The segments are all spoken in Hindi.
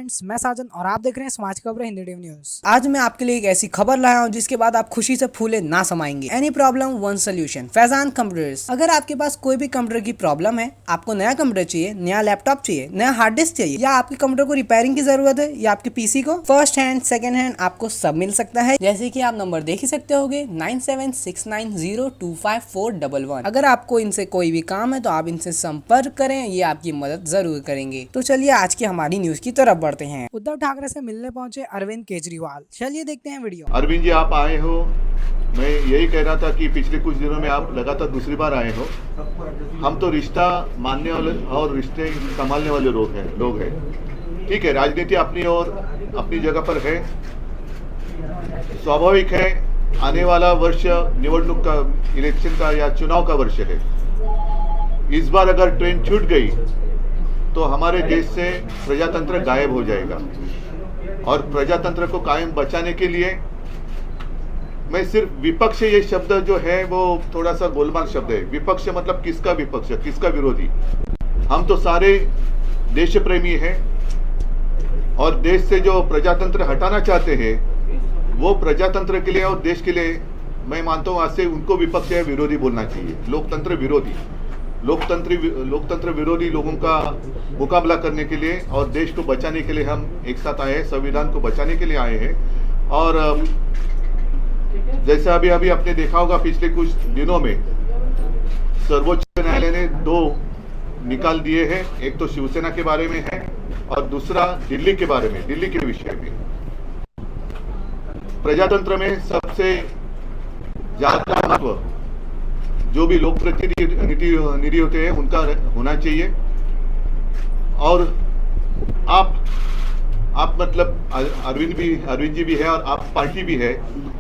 फ्रेंड्स, मैं साजन और आप देख रहे हैं समाज खबरें हिंदी टीवी न्यूज। आज मैं आपके लिए एक ऐसी खबर लाया हूं जिसके बाद आप खुशी से फूले ना समाएंगे। Any problem one solution, Faizan computers. अगर आपके पास कोई भी कंप्यूटर की प्रॉब्लम है, आपको नया कंप्यूटर चाहिए, नया लैपटॉप चाहिए, नया हार्ड डिस्क चाहिए, या आपके कंप्यूटर को रिपेयरिंग की जरूरत है, या आपके पीसी को, फर्स्ट हैंड सेकंड हैंड आपको सब मिल सकता है। जैसे कि आप नंबर देख ही सकते होगे 9769025411। अगर आपको इनसे कोई भी काम है तो आप इनसे संपर्क करें, ये आपकी मदद जरूर करेंगे। तो चलिए आज की हमारी न्यूज की तरफ बढ़ते हैं। उद्धव ठाकरे से मिलने पहुंचे अरविंद केजरीवाल। चलिए देखते हैं वीडियो। अरविंद जी, आप आए हो। मैं यही कह रहा था कि पिछले कुछ दिनों में आप लगातार दूसरी बार आए हो। हम तो रिश्ता मानने वाले और रिश्ते संभालने वाले लोग हैं। ठीक है, राजनीति अपनी और अपनी जगह पर है। स्वाभाविक है, आने वाला वर्ष निवडणूक का, इलेक्शन का या चुनाव का वर्ष है। इस बार अगर ट्रेन छूट गई तो हमारे देश से प्रजातंत्र गायब हो जाएगा। और प्रजातंत्र को कायम बचाने के लिए मैं सिर्फ विपक्ष, ये शब्द जो है वो थोड़ा सा गोलमाल शब्द है। विपक्ष मतलब किसका विपक्ष, किसका विरोधी? हम तो सारे देश प्रेमी हैं और देश से जो प्रजातंत्र हटाना चाहते हैं वो प्रजातंत्र के लिए और देश के लिए मैं मानता हूँ आज से उनको विपक्ष या विरोधी बोलना चाहिए। लोकतंत्र विरोधी, लोकतंत्र विरोधी लोगों का मुकाबला करने के लिए और देश को बचाने के लिए हम एक साथ आए हैं, संविधान को बचाने के लिए आए हैं। और जैसा अभी आपने देखा होगा, पिछले कुछ दिनों में सर्वोच्च न्यायालय ने 2 निकाल दिए हैं। एक तो शिवसेना के बारे में है और दूसरा दिल्ली के बारे में, दिल्ली के विषय में। प्रजातंत्र में सबसे ज्यादा महत्व जो भी लोक प्रतिनिधि होते हैं उनका होना चाहिए। और आप मतलब अरविंद जी भी है और आप पार्टी भी है,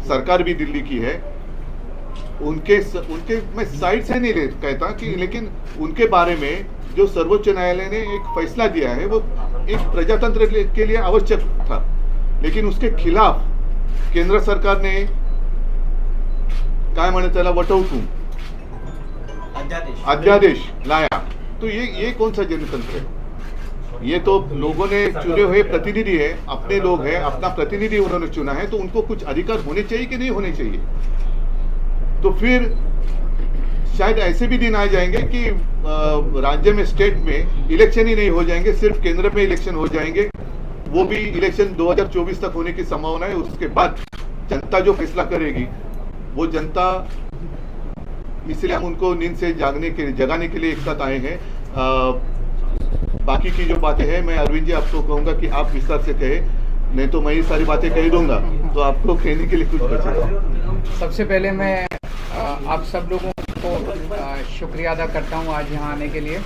सरकार भी दिल्ली की है। उनके मैं साइड से नहीं कहता कि, लेकिन उनके बारे में जो सर्वोच्च न्यायालय ने एक फैसला दिया है वो एक प्रजातंत्र के लिए आवश्यक था, लेकिन उसके खिलाफ केंद्र सरकार ने काय म्हणतात त्याला वटहुकूम अध्यादेश लाया। तो ये कौन सा जनतंत्र है? ये तो लोगों ने चुने हुए प्रतिनिधि है, अपने लोग हैं, अपना प्रतिनिधि उन्होंने चुना है, तो उनको कुछ अधिकार होने चाहिए कि नहीं होने चाहिए? तो फिर शायद ऐसे भी दिन आ जाएंगे कि राज्य में, स्टेट में इलेक्शन ही नहीं हो जाएंगे, सिर्फ केंद्र में इलेक्शन हो जाएंगे। वो भी इलेक्शन 2024 तक होने की संभावना है। उसके बाद जनता जो फैसला करेगी वो जनता, इसलिए हम उनको नींद से जगाने के लिए एक साथ आए हैं। बाकी की जो बातें हैं मैं अरविंद जी आपको कहूंगा कि आप विस्तार से कहे, नहीं तो मैं ये सारी बातें कह दूंगा तो आपको कहने के लिए कुछ बचेगा। सबसे पहले मैं आप सब लोगों को शुक्रिया अदा करता हूं आज यहाँ आने के लिए।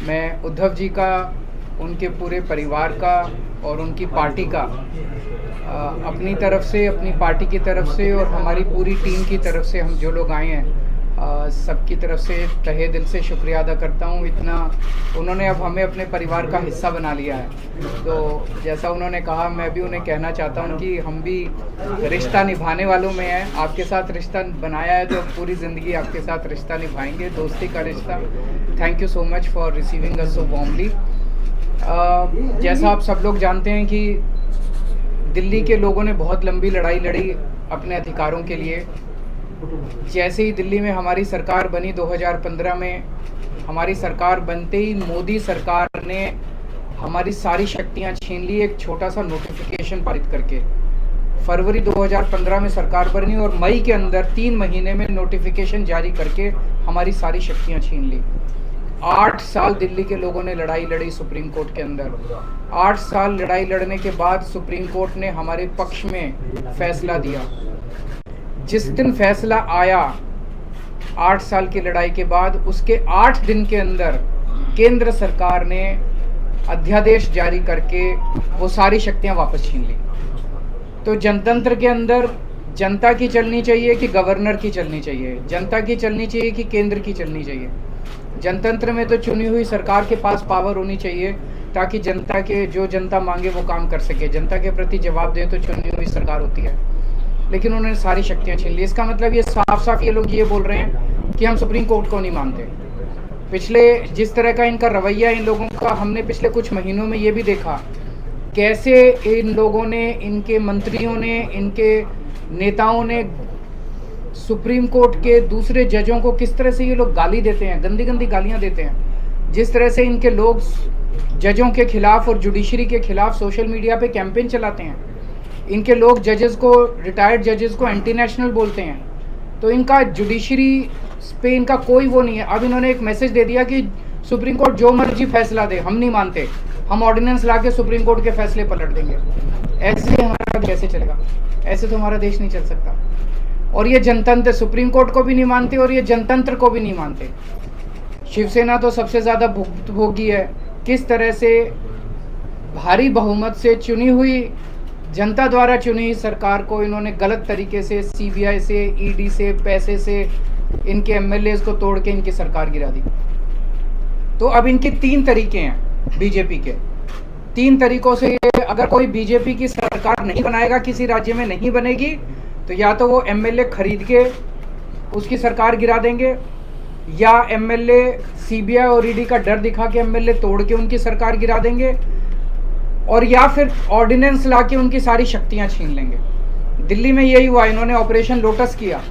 मैं उद्धव जी का, उनके पूरे परिवार का और उनकी पार्टी का अपनी तरफ से, अपनी पार्टी की तरफ से और हमारी पूरी टीम की तरफ से, हम जो लोग आए हैं सबकी तरफ से तहे दिल से शुक्रिया अदा करता हूँ। इतना उन्होंने अब हमें अपने परिवार का हिस्सा बना लिया है। तो जैसा उन्होंने कहा, मैं भी उन्हें कहना चाहता हूँ कि हम भी रिश्ता निभाने वालों में हैं। आपके साथ रिश्ता बनाया है तो पूरी ज़िंदगी आपके साथ रिश्ता निभाएंगे, दोस्ती का रिश्ता। Thank you so much for receiving us so warmly. जैसा आप सब लोग जानते हैं कि दिल्ली के लोगों ने बहुत लंबी लड़ाई लड़ी अपने अधिकारों के लिए। जैसे ही दिल्ली में हमारी सरकार बनी 2015 में, हमारी सरकार बनते ही मोदी सरकार ने हमारी सारी शक्तियां छीन ली, एक छोटा सा नोटिफिकेशन पारित करके। फरवरी 2015 में सरकार बनी और मई के अंदर 3 महीने में नोटिफिकेशन जारी करके हमारी सारी शक्तियां छीन ली। 8 साल दिल्ली के लोगों ने लड़ाई लड़ी सुप्रीम कोर्ट के अंदर। 8 साल लड़ाई लड़ने के बाद सुप्रीम कोर्ट ने हमारे पक्ष में फैसला दिया। जिस दिन फैसला आया 8 साल की लड़ाई के बाद, उसके 8 दिन के अंदर केंद्र सरकार ने अध्यादेश जारी करके वो सारी शक्तियां वापस छीन ली। तो जनतंत्र के अंदर जनता की चलनी चाहिए कि गवर्नर की चलनी चाहिए? जनता की चलनी चाहिए कि केंद्र की चलनी चाहिए? जनतंत्र में तो चुनी हुई सरकार के पास पावर होनी चाहिए ताकि जनता के, जो जनता मांगे वो काम कर सके, जनता के प्रति जवाब दे, तो चुनी हुई सरकार होती है। लेकिन उन्होंने सारी शक्तियां छीन ली। इसका मतलब ये साफ साफ ये लोग ये बोल रहे हैं कि हम सुप्रीम कोर्ट को नहीं मानते। पिछले जिस तरह का इनका रवैया इन लोगों का हमने पिछले कुछ महीनों में ये भी देखा कैसे इन लोगों ने, इनके मंत्रियों ने, इनके नेताओं ने सुप्रीम कोर्ट के दूसरे जजों को किस तरह से ये लोग गाली देते हैं, गंदी गंदी गालियां देते हैं। जिस तरह से इनके लोग जजों के खिलाफ और जुडिशरी के खिलाफ सोशल मीडिया पे कैंपेन चलाते हैं। इनके लोग जजेस को, रिटायर्ड जजेस को एंटी नेशनल बोलते हैं। तो इनका जुडिशरी पे इनका कोई वो नहीं है। अब इन्होंने एक मैसेज दे दिया कि सुप्रीम कोर्ट जो मर्जी फैसला दे, हम नहीं मानते, हम ऑर्डिनेंस ला के सुप्रीम कोर्ट के फैसले पलट देंगे। ऐसे हमारा कैसे चलेगा? ऐसे तो हमारा देश नहीं चल सकता। और ये जनतंत्र सुप्रीम कोर्ट को भी नहीं मानते और ये जनतंत्र को भी नहीं मानते। शिवसेना तो सबसे ज़्यादा भुक्तभोगी है। किस तरह से भारी बहुमत से चुनी हुई, जनता द्वारा चुनी हुई सरकार को इन्होंने गलत तरीके से सीबीआई से, ईडी से, पैसे से इनके एमएलएज को तोड़ के इनकी सरकार गिरा दी। तो अब इनके 3 तरीके हैं बीजेपी के। 3 तरीकों से अगर कोई बीजेपी की सरकार नहीं बनाएगा, किसी राज्य में नहीं बनेगी, तो या तो वो एमएलए खरीद के उसकी सरकार गिरा देंगे, या एमएलए सीबीआई और ईडी का डर दिखा के एमएलए तोड़ के उनकी सरकार गिरा देंगे, और या फिर ऑर्डिनेंस ला के उनकी सारी शक्तियां छीन लेंगे। दिल्ली में यही हुआ। इन्होंने ऑपरेशन लोटस किया,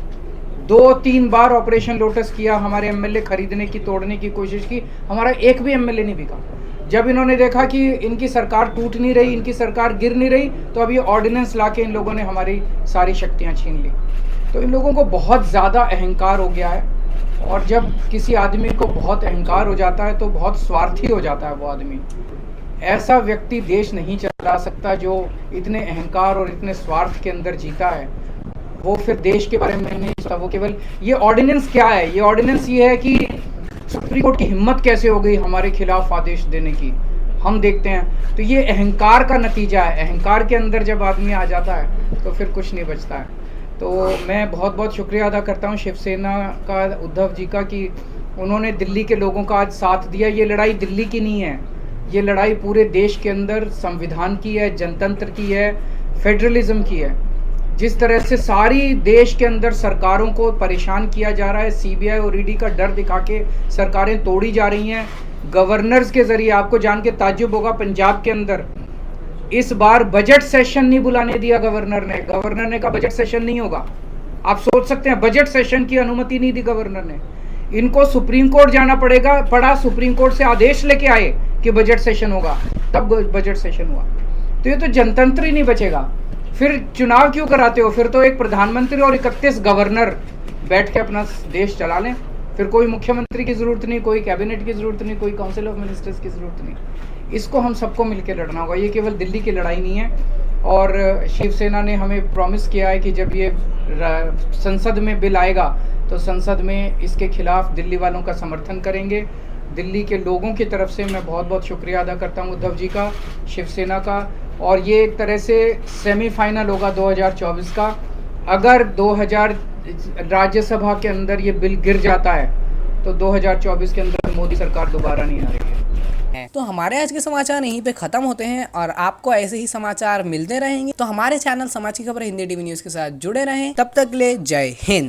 2-3 बार ऑपरेशन लोटस किया, हमारे एमएलए खरीदने की, तोड़ने की कोशिश की, हमारा एक भी एमएलए नहीं बिका। जब इन्होंने देखा कि इनकी सरकार टूट नहीं रही, इनकी सरकार गिर नहीं रही, तो अब ये ऑर्डिनेंस ला के इन लोगों ने हमारी सारी शक्तियाँ छीन ली। तो इन लोगों को बहुत ज़्यादा अहंकार हो गया है, और जब किसी आदमी को बहुत अहंकार हो जाता है तो बहुत स्वार्थी हो जाता है वो आदमी। ऐसा व्यक्ति देश नहीं चला सकता जो इतने अहंकार और इतने स्वार्थ के अंदर जीता है। वो फिर देश के बारे में नहीं सोचता, वो केवल ये ऑर्डिनेंस क्या है, ये ऑर्डिनेंस ये है कि सुप्रीम कोर्ट की हिम्मत कैसे हो गई हमारे खिलाफ आदेश देने की, हम देखते हैं। तो ये अहंकार का नतीजा है। अहंकार के अंदर जब आदमी आ जाता है तो फिर कुछ नहीं बचता है। तो मैं बहुत बहुत शुक्रिया अदा करता हूँ शिवसेना का, उद्धव जी का, कि उन्होंने दिल्ली के लोगों का आज साथ दिया। ये लड़ाई दिल्ली की नहीं है, ये लड़ाई पूरे देश के अंदर संविधान की है, जनतंत्र की है, फेडरलिज्म की है। जिस तरह से सारी देश के अंदर सरकारों को परेशान किया जा रहा है, सीबीआई और ईडी का डर दिखा के सरकारें तोड़ी जा रही हैं गवर्नर्स के जरिए। आपको जान के ताज्जुब होगा, पंजाब के अंदर इस बार बजट सेशन नहीं बुलाने दिया गवर्नर ने। गवर्नर ने कहा बजट सेशन नहीं होगा। आप सोच सकते हैं, बजट सेशन की अनुमति नहीं दी गवर्नर ने। इनको सुप्रीम कोर्ट जाना पड़ा, सुप्रीम कोर्ट से आदेश लेके आए कि बजट सेशन होगा, तब बजट सेशन हुआ। तो ये तो जनतंत्र ही नहीं बचेगा। फिर चुनाव क्यों कराते हो? फिर तो एक प्रधानमंत्री और 31 गवर्नर बैठ के अपना देश चला लें। फिर कोई मुख्यमंत्री की ज़रूरत नहीं, कोई कैबिनेट की ज़रूरत नहीं, कोई काउंसिल ऑफ मिनिस्टर्स की ज़रूरत नहीं। इसको हम सबको मिलकर लड़ना होगा। ये केवल दिल्ली की लड़ाई नहीं है। और शिवसेना ने हमें प्रॉमिस किया है कि जब ये संसद में बिल आएगा तो संसद में इसके खिलाफ दिल्ली वालों का समर्थन करेंगे। दिल्ली के लोगों की तरफ से मैं बहुत बहुत शुक्रिया अदा करता हूँ उद्धव जी का, शिवसेना का। और ये एक तरह से सेमीफाइनल होगा 2024 का। अगर 2000 राज्यसभा के अंदर ये बिल गिर जाता है तो 2024 के अंदर मोदी सरकार दोबारा नहीं आ रही है। तो हमारे आज के समाचार यहीं पे खत्म होते हैं, और आपको ऐसे ही समाचार मिलते रहेंगे। तो हमारे चैनल समाज की खबर हिंदी टीवी न्यूज़ के साथ जुड़े रहें। तब तक ले जय हिंद।